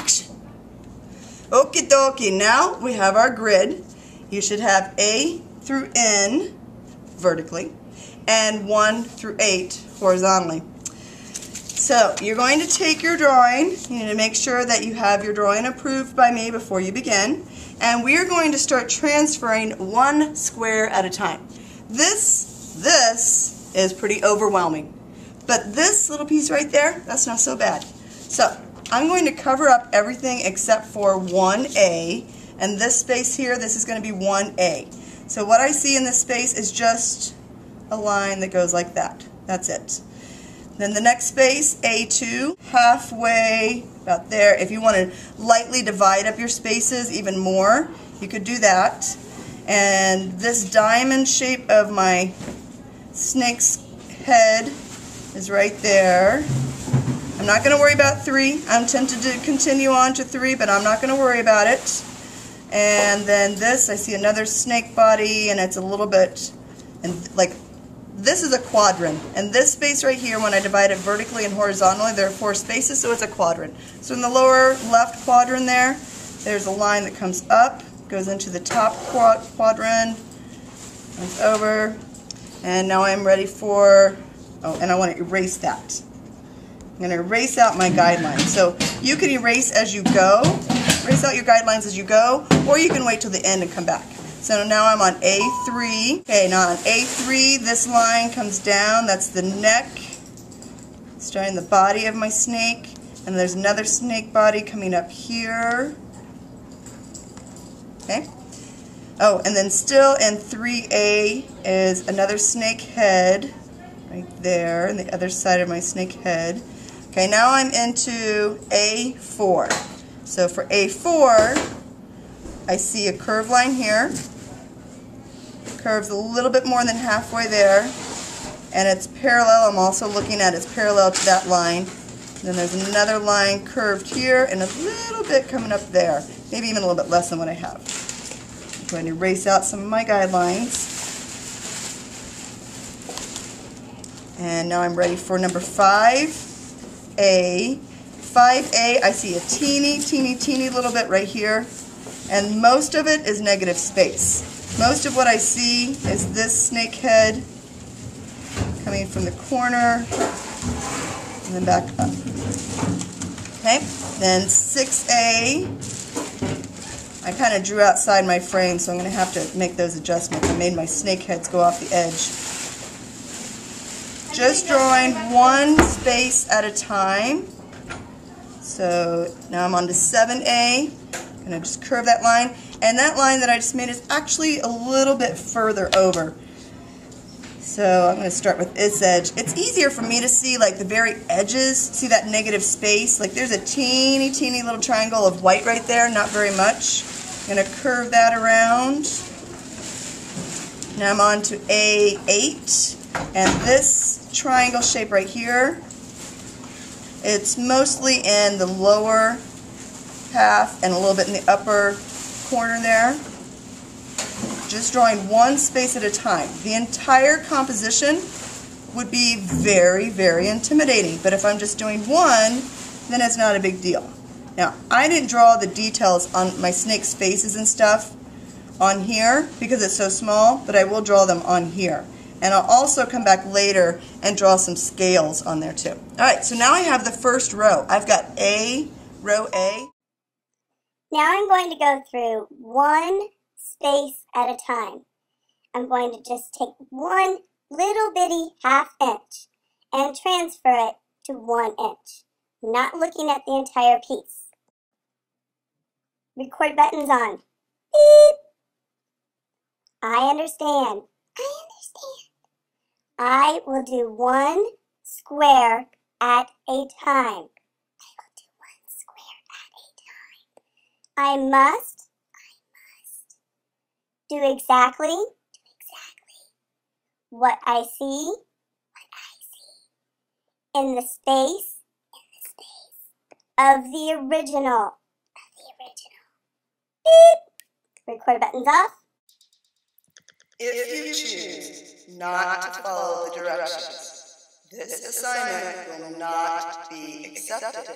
action. Okie dokie, now we have our grid. You should have A through N vertically and 1 through 8 horizontally. So you're going to take your drawing. You need to make sure that you have your drawing approved by me before you begin. And we are going to start transferring one square at a time. This is pretty overwhelming. But this little piece right there, that's not so bad. So I'm going to cover up everything except for 1A. And this space here, this is going to be 1A. So what I see in this space is just a line that goes like that. That's it. Then the next space, A2, halfway about there. If you want to lightly divide up your spaces even more, you could do that. And this diamond shape of my snake's head is right there. I'm not going to worry about 3. I'm tempted to continue on to 3, but I'm not going to worry about it. And then this, I see another snake body, and it's a little bit, and like, this is a quadrant, and this space right here, when I divide it vertically and horizontally, there are 4 spaces, so it's a quadrant. So in the lower left quadrant there, there's a line that comes up, goes into the top quadrant, comes over, and now I'm ready for, oh, and I want to erase that. I'm going to erase out my guidelines. So you can erase as you go, erase out your guidelines as you go, or you can wait till the end and come back. So now I'm on A3. Okay, now on A3, this line comes down. That's the neck, starting the body of my snake. And there's another snake body coming up here. Okay. Oh, and then still in 3A is another snake head right there on the other side of my snake head. Okay, now I'm into A4. So for A4, I see a curved line here. Curves a little bit more than halfway there, and it's parallel. I'm also looking at it's parallel to that line. And then there's another line curved here and a little bit coming up there, maybe even a little bit less than what I have. I'm going to erase out some of my guidelines, and now I'm ready for number 5A. 5A, I see a teeny little bit right here, and most of it is negative space. Most of what I see is this snake head coming from the corner and then back up. Okay, then 6A, I kind of drew outside my frame, so I'm going to have to make those adjustments. I made my snake heads go off the edge. Just drawing one space at a time. So now I'm on to 7A. I'm going to just curve that line. And that line that I just made is actually a little bit further over. So I'm going to start with its edge. It's easier for me to see like the very edges. See that negative space? Like there's a teeny little triangle of white right there, not very much. I'm going to curve that around. Now I'm on to A8. And this triangle shape right here, it's mostly in the lower half and a little bit in the upper corner there. Just drawing one space at a time. The entire composition would be very intimidating, but if I'm just doing one, then it's not a big deal. Now, I didn't draw the details on my snake's faces and stuff on here because it's so small, but I will draw them on here. And I'll also come back later and draw some scales on there too. Alright, so now I have the first row. I've got A, row A. Now I'm going to go through one space at a time. I'm going to just take one little bitty ½ inch and transfer it to 1 inch, not looking at the entire piece. Record button's on. Beep! I understand. I will do one square at a time. I must do exactly what I see in the space of the original. Beep! Record button's off. If you choose not to follow the directions, this assignment will not be accepted.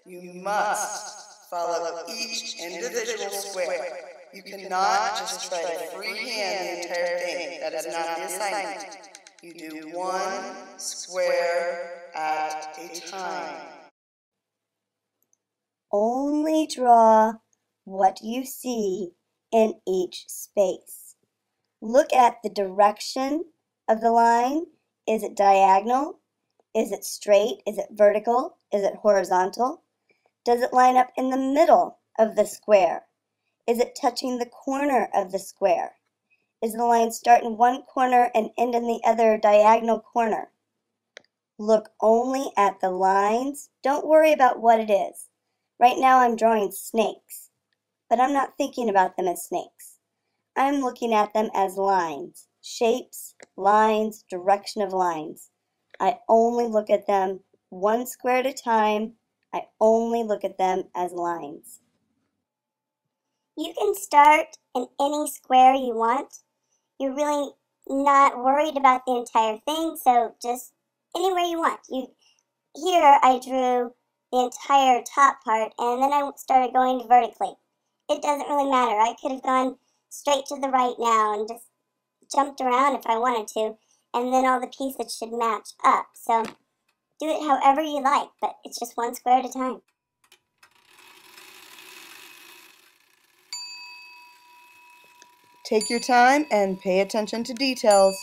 You must Follow each individual square. You cannot just try to freehand the entire thing. That is not the assignment. You do one square at a time. Only draw what you see in each space. Look at the direction of the line. Is it diagonal? Is it straight? Is it vertical? Is it horizontal? Does it line up in the middle of the square? Is it touching the corner of the square? Is the line start in one corner and end in the other diagonal corner? Look only at the lines. Don't worry about what it is. Right now I'm drawing snakes, but I'm not thinking about them as snakes. I'm looking at them as lines, shapes, lines, direction of lines. I only look at them one square at a time. I only look at them as lines. You can start in any square you want. You're really not worried about the entire thing, so just anywhere you want. Here I drew the entire top part, and then I started going vertically. It doesn't really matter. I could have gone straight to the right now and just jumped around if I wanted to, and then all the pieces should match up. So do it however you like, but it's just one square at a time. Take your time and pay attention to details.